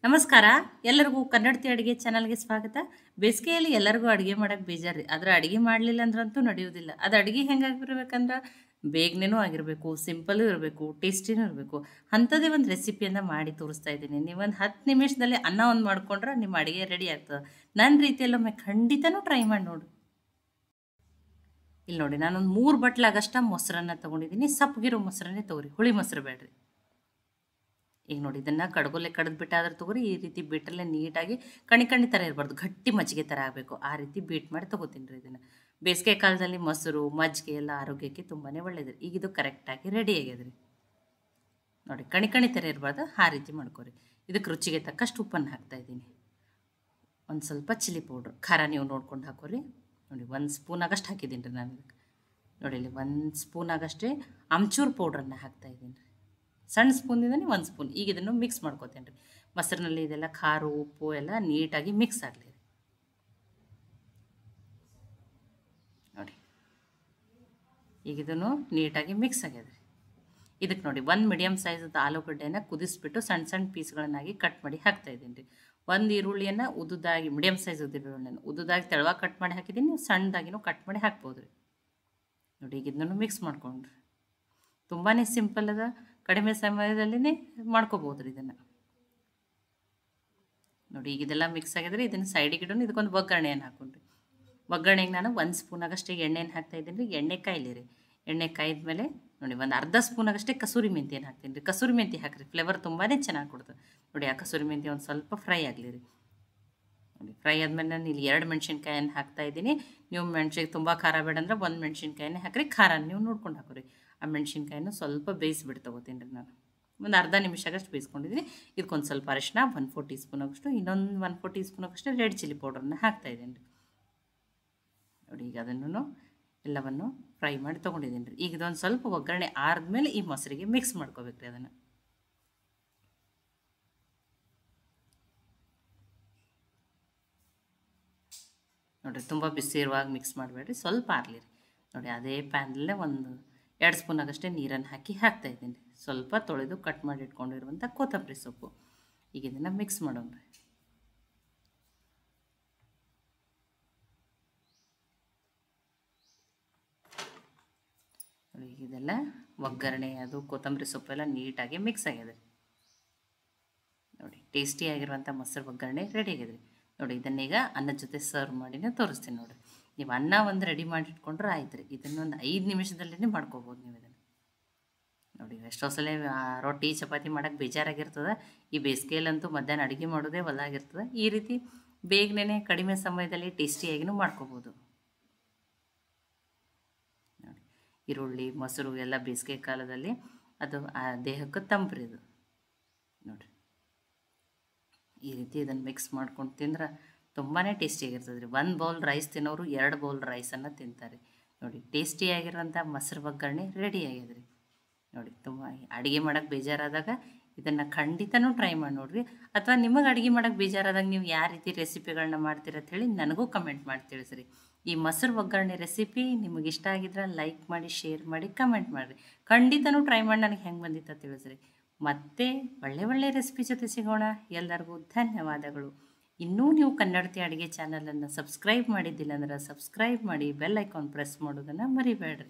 ನಮಸ್ಕಾರ. ಎಲ್ಲರಿಗೂ ಕನ್ನಡತಿ ಅಡುಗೆ ಚಾನಲ್ಗೆ ಸ್ವಾಗತ. ಬೇಸಿಗೆಯಲ್ಲಿ ಎಲ್ಲರಿಗೂ ಅಡುಗೆ ಮಾಡೋಕ್ಕೆ ಬೇಜಾರು. ಆದರೆ ಅಡುಗೆ ಮಾಡಲಿಲ್ಲ ಅಂದ್ರಂತೂ ನಡೆಯೋದಿಲ್ಲ. ಅದು ಅಡುಗೆ ಹೆಂಗಾಗಿರ್ಬೇಕಂದ್ರೆ ಬೇಗನೇನೂ ಆಗಿರಬೇಕು, ಸಿಂಪಲ್ಲೂ ಇರಬೇಕು, ಟೇಸ್ಟಿನೂ ಇರಬೇಕು. ಅಂಥದ್ದೇ ಒಂದು ರೆಸಿಪಿಯನ್ನು ಮಾಡಿ ತೋರಿಸ್ತಾ ಇದ್ದೀನಿ. ನೀವೊಂದು 10 ನಿಮಿಷದಲ್ಲಿ ಅನ್ನ ಒಂದು ಮಾಡ್ಕೊಂಡ್ರೆ ನಿಮ್ಮ ಅಡುಗೆ ರೆಡಿ ಆಗ್ತದೆ. ನನ್ನ ರೀತಿಯಲ್ಲೊಮ್ಮೆ ಖಂಡಿತನೂ ಟ್ರೈ ಮಾಡಿ ನೋಡಿ. ಇಲ್ಲಿ ನೋಡಿ, ನಾನೊಂದು 3 ಬಟ್ಲಾಗಷ್ಟ ಮೊಸರನ್ನ ತೊಗೊಂಡಿದ್ದೀನಿ. ಸಪ್ಪಗಿರೋ ಮೊಸರನ್ನೇ ತೊಗೊರಿ, ಹುಳಿ ಮೊಸರು ಬೇಡ್ರಿ. ಈಗ ನೋಡಿ, ಇದನ್ನು ಕಡ್ಗೊಲೆ ಕಡ್ದು ಬಿಟ್ಟಾದ್ರೆ ತೊಗೊರಿ. ಈ ರೀತಿ ಬಿಟ್ಟಲ್ಲೇ ನೀಟಾಗಿ ಕಣಿ ಥರ ಇರಬಾರ್ದು, ಗಟ್ಟಿ ಮಜ್ಜಿಗೆ ಥರ ಆಗಬೇಕು. ಆ ರೀತಿ ಬೀಟ್ ಮಾಡಿ ತೊಗೋತೀನಿ ರೀ ಇದನ್ನು. ಬೇಸಿಗೆ ಕಾಲದಲ್ಲಿ ಮೊಸರು ಮಜ್ಜಿಗೆ ಎಲ್ಲ ಆರೋಗ್ಯಕ್ಕೆ ತುಂಬಾ ಒಳ್ಳೆಯದು. ಈಗ ಇದು ಕರೆಕ್ಟಾಗಿ ರೆಡಿ ಆಗ್ಯದ್ರಿ. ನೋಡಿ, ಕಣಿ ಥರ ಇರಬಾರ್ದು, ಆ ರೀತಿ ಮಾಡ್ಕೊರಿ. ಇದಕ್ಕೆ ರುಚಿಗೆ ತಕ್ಕಷ್ಟು ಉಪ್ಪನ್ನು ಹಾಕ್ತಾಯಿದ್ದೀನಿ. ಒಂದು ಸ್ವಲ್ಪ ಚಿಲ್ಲಿ ಪೌಡ್ರ್, ಖಾರ ನೀವು ನೋಡ್ಕೊಂಡು ಹಾಕೋರಿ. ನೋಡಿ, 1 ಸ್ಪೂನ್ ಆಗಷ್ಟು ಹಾಕಿದ್ದೀನಿ ರೀ ನಾನು ಇದಕ್ಕೆ. ನೋಡಿ, ಇಲ್ಲಿ 1 ಸ್ಪೂನ್ ಆಗಷ್ಟೇ ಆಮ್ಚೂರ್ ಪೌಡ್ರನ್ನು ಹಾಕ್ತಾಯಿದ್ದೀನಿ ರೀ. ಸಣ್ಣ ಸ್ಪೂನಿಂದನೇ 1 ಸ್ಪೂನ್. ಈಗ ಇದನ್ನು ಮಿಕ್ಸ್ ಮಾಡ್ಕೋತೇನೆ ರೀ. ಮೊಸರಿನಲ್ಲಿ ಇದೆಲ್ಲ ಖಾರ ಉಪ್ಪು ಎಲ್ಲ ನೀಟಾಗಿ ಮಿಕ್ಸ್ ಆಗಲಿ ರೀ. ನೋಡಿ, ಈಗ ಇದನ್ನು ನೀಟಾಗಿ ಮಿಕ್ಸ್ ಆಗ್ಯದ ರೀ. ಇದಕ್ಕೆ ನೋಡಿ, 1 ಮೀಡಿಯಮ್ ಸೈಜದ ಆಲೂಗಡ್ಡೆಯನ್ನು ಕುದಿಸ್ಬಿಟ್ಟು ಸಣ್ಣ ಸಣ್ಣ ಪೀಸ್ಗಳನ್ನಾಗಿ ಕಟ್ ಮಾಡಿ ಹಾಕ್ತಾಯಿದ್ದೀನಿ ರೀ. 1 ಈರುಳ್ಳಿಯನ್ನು ಉದ್ದುದಾಗಿ, ಮೀಡಿಯಮ್ ಸೈಜ್ ಈರುಳ್ಳಿಯನ್ನು ಉದ್ದುದಾಗಿ ತೆಳುವಾಗಿ ಕಟ್ ಮಾಡಿ ಹಾಕಿದ್ದೀನಿ. ನೀವು ಸಣ್ಣದಾಗಿನೂ ಕಟ್ ಮಾಡಿ ಹಾಕ್ಬೋದು ರೀ. ನೋಡಿ, ಈಗ ಇದನ್ನು ಮಿಕ್ಸ್ ಮಾಡ್ಕೊಂಡ್ರಿ. ತುಂಬಾ ಸಿಂಪಲ್ ಅದ, ಕಡಿಮೆ ಸಮಯದಲ್ಲೇ ಮಾಡ್ಕೋಬೋದು ರೀ ಇದನ್ನು. ನೋಡಿ, ಈಗ ಇದೆಲ್ಲ ಮಿಕ್ಸ್ ಆಗಿದ್ರೆ ಇದನ್ನು ಸೈಡಿಗೆ ಇಡೋಣ. ಇದಕ್ಕೊಂದು ಒಗ್ಗರಣೆಯನ್ನು ಹಾಕೊಂಡ್ರಿ. ಒಗ್ಗರಣೆಗೆ ನಾನು 1 ಸ್ಪೂನ್ ಆಗಷ್ಟೇ ಎಣ್ಣೆಯನ್ನು ಹಾಕ್ತಾಯಿದ್ದೀನಿ ರೀ. ಎಣ್ಣೆ ಕಾಯಿಲಿ ರೀ. ಎಣ್ಣೆ ಕಾಯ್ದ ಮೇಲೆ ನೋಡಿ, ಒಂದು ಅರ್ಧ ಸ್ಪೂನ್ ಆಗಷ್ಟೇ ಕಸೂರಿ ಮೆಂತ್ಯನ ಹಾಕ್ತೀನಿ ರೀ. ಕಸೂರಿ ಮೆಂತ್ಯ ಹಾಕಿರಿ, ಫ್ಲೇವರ್ ತುಂಬಾ ಚೆನ್ನಾಗಿ ಕೊಡ್ತದೆ. ನೋಡಿ, ಆ ಕಸೂರಿ ಮೆಂತ್ಯ ಒಂದು ಸ್ವಲ್ಪ ಫ್ರೈ ಆಗಲಿ ರೀ. ನೋಡಿ, ಫ್ರೈ ಆದಮೇಲೆ ನಾನು ಇಲ್ಲಿ 2 ಮೆಣಸಿನ್ಕಾಯನ್ನು ಹಾಕ್ತಾಯಿದ್ದೀನಿ. ನೀವು ಮೆಣಸಿಗೆ ತುಂಬ ಖಾರ ಬೇಡ ಅಂದ್ರೆ 1 ಮೆಣಸಿನ್ಕಾಯನ್ನೇ ಹಾಕಿರಿ. ಖಾರ ನೀವು ನೋಡ್ಕೊಂಡು ಹಾಕೋರಿ. ಆ ಮೆಣಸಿನ್ಕಾಯನ್ನು ಸ್ವಲ್ಪ ಬೇಯಿಸ್ಬಿಟ್ಟು ತೊಗೋತೀನಿ ರೀ ನಾನು. ಒಂದು ಅರ್ಧ ನಿಮಿಷ ಆಗಷ್ಟು ಬೇಯಿಸ್ಕೊಂಡಿದ್ದೀನಿ. ಇದಕ್ಕೊಂದು ಸ್ವಲ್ಪ ಅರಿಶಿನ, 1/4 ಟೀ ಸ್ಪೂನ್ ಆಗಷ್ಟು, ಇನ್ನೊಂದು 1/4 ಟೀ ಸ್ಪೂನ್ ಆಗಷ್ಟು ರೆಡ್ ಚಿಲ್ಲಿ ಪೌಡ್ರನ್ನ ಹಾಕ್ತಾಯಿದ್ದೀನಿ ರೀ. ನೋಡಿ, ಈಗ ಅದನ್ನು ಎಲ್ಲವನ್ನು ಫ್ರೈ ಮಾಡಿ ತೊಗೊಂಡಿದ್ದೀನಿ ರೀ. ಈಗ ಇದೊಂದು ಸ್ವಲ್ಪ ಒಗ್ಗರಣೆ ಆರಿದ್ಮೇಲೆ ಈ ಮೊಸರಿಗೆ ಮಿಕ್ಸ್ ಮಾಡ್ಕೋಬೇಕು ರೀ ಅದನ್ನು. ನೋಡಿರಿ, ತುಂಬ ಬಿಸಿ ಇರುವಾಗ ಮಿಕ್ಸ್ ಮಾಡಬೇಡ್ರಿ, ಸ್ವಲ್ಪ ಆರಲಿ ರೀ. ನೋಡಿ, ಅದೇ ಪ್ಯಾನಲ್ಲೇ ಒಂದು 2 ಸ್ಪೂನ್ ಆಗಷ್ಟೇ ನೀರನ್ನು ಹಾಕ್ತಾಯಿದ್ದೀನಿ ರೀ. ಸ್ವಲ್ಪ ತೊಳೆದು ಕಟ್ ಮಾಡಿ ಇಟ್ಕೊಂಡಿರುವಂಥ ಕೊತ್ತಂಬರಿ ಸೊಪ್ಪು. ಈಗ ಇದನ್ನು ಮಿಕ್ಸ್ ಮಾಡೋಣ ರೀ. ನೋಡಿ, ಇದೆಲ್ಲ ಒಗ್ಗರಣೆ ಅದು ಕೊತ್ತಂಬರಿ ಸೊಪ್ಪೆಲ್ಲ ನೀಟಾಗಿ ಮಿಕ್ಸ್ ಆಗಿದೆ. ನೋಡಿ, ಟೇಸ್ಟಿಯಾಗಿರುವಂಥ ಮೊಸರು ಒಗ್ಗರಣೆ ರೆಡಿ ಆಗಿದೆ. ನೋಡಿ, ಇದನ್ನೀಗ ಅನ್ನದ ಜೊತೆ ಸರ್ವ್ ಮಾಡಿನೇ ತೋರಿಸ್ತೀನಿ. ನೋಡಿರಿ, ನೀವು ಅನ್ನ ಒಂದು ರೆಡಿ ಮಾಡಿ ಇಟ್ಕೊಂಡ್ರೆ ಆಯ್ತು ರೀ. ಇದನ್ನೊಂದು 5 ನಿಮಿಷದಲ್ಲೇ ಮಾಡ್ಕೋಬೋದು ನೀವು ಇದನ್ನು. ನೋಡಿ, ಎಷ್ಟೋ ಸಲ ರೊಟ್ಟಿ ಚಪಾತಿ ಮಾಡೋಕ್ಕೆ ಬೇಜಾರಾಗಿರ್ತದೆ. ಈ ಬೇಸಿಗೆಯಲ್ಲಂತೂ ಮಧ್ಯಾಹ್ನ ಅಡುಗೆ ಮಾಡೋದೇ ಒಲ್ಲಾಗಿರ್ತದೆ. ಈ ರೀತಿ ಬೇಗನೆ ಕಡಿಮೆ ಸಮಯದಲ್ಲಿ ಟೇಸ್ಟಿಯಾಗಿನೂ ಮಾಡ್ಕೋಬೋದು. ನೋಡಿ, ಈರುಳ್ಳಿ ಮೊಸರು ಎಲ್ಲ ಬೇಸಿಗೆ ಕಾಲದಲ್ಲಿ ಅದು ದೇಹಕ್ಕೆ ತಂಪ್ರಿ ಅದು. ನೋಡಿರಿ, ಈ ರೀತಿ ಇದನ್ನು ಮಿಕ್ಸ್ ಮಾಡ್ಕೊಂಡು ತಿಂದ್ರೆ ತುಂಬಾ ಟೇಸ್ಟಿಯಾಗಿರ್ತದೆ ರೀ. 1 ಬೌಲ್ ರೈಸ್ ತಿನ್ನೋರು 2 ಬೌಲ್ ರೈಸನ್ನು ತಿಂತಾರೆ. ನೋಡಿ, ಟೇಸ್ಟಿಯಾಗಿರೋಂಥ ಮೊಸರು ಒಗ್ಗರಣೆ ರೆಡಿ ಆಗಿದೆ ರೀ. ನೋಡಿ, ತುಂಬ ಅಡುಗೆ ಮಾಡೋಕ್ಕೆ ಬೇಜಾರಾದಾಗ ಇದನ್ನು ಖಂಡಿತನೂ ಟ್ರೈ ಮಾಡಿ ನೋಡಿರಿ. ಅಥವಾ ನಿಮಗೆ ಅಡುಗೆ ಮಾಡೋಕ್ಕೆ ಬೇಜಾರಾದಾಗ ನೀವು ಯಾವ ರೀತಿ ರೆಸಿಪಿಗಳನ್ನ ಮಾಡ್ತೀರ ಹೇಳಿ ನನಗೂ ಕಮೆಂಟ್ ಮಾಡಿ ತಿಳಿಸ್ರಿ. ಈ ಮೊಸರು ಒಗ್ಗರಣೆ ರೆಸಿಪಿ ನಿಮಗೆ ಇಷ್ಟ ಆಗಿದ್ರೆ ಲೈಕ್ ಮಾಡಿ, ಶೇರ್ ಮಾಡಿ, ಕಮೆಂಟ್ ಮಾಡಿರಿ. ಖಂಡಿತನೂ ಟ್ರೈ ಮಾಡಿ ನನಗೆ ಹೆಂಗೆ ಬಂದಿತ್ತ ತಿಳಿಸ್ರಿ. ಮತ್ತೆ ಒಳ್ಳೆ ರೆಸಿಪಿ ಜೊತೆ ಸಿಗೋಣ. ಎಲ್ಲರಿಗೂ ಧನ್ಯವಾದಗಳು. ಇನ್ನೂ ನೀವು ಕನ್ನಡತಿ ಅಡುಗೆ ಚಾನಲನ್ನು ಸಬ್ಸ್ಕ್ರೈಬ್ ಮಾಡಿದ್ದಿಲ್ಲ ಅಂದ್ರೆ ಸಬ್ಸ್ಕ್ರೈಬ್ ಮಾಡಿ, ಬೆಲ್ ಐಕಾನ್ ಪ್ರೆಸ್ ಮಾಡೋದನ್ನು ಮರಿಬೇಡ್ರಿ.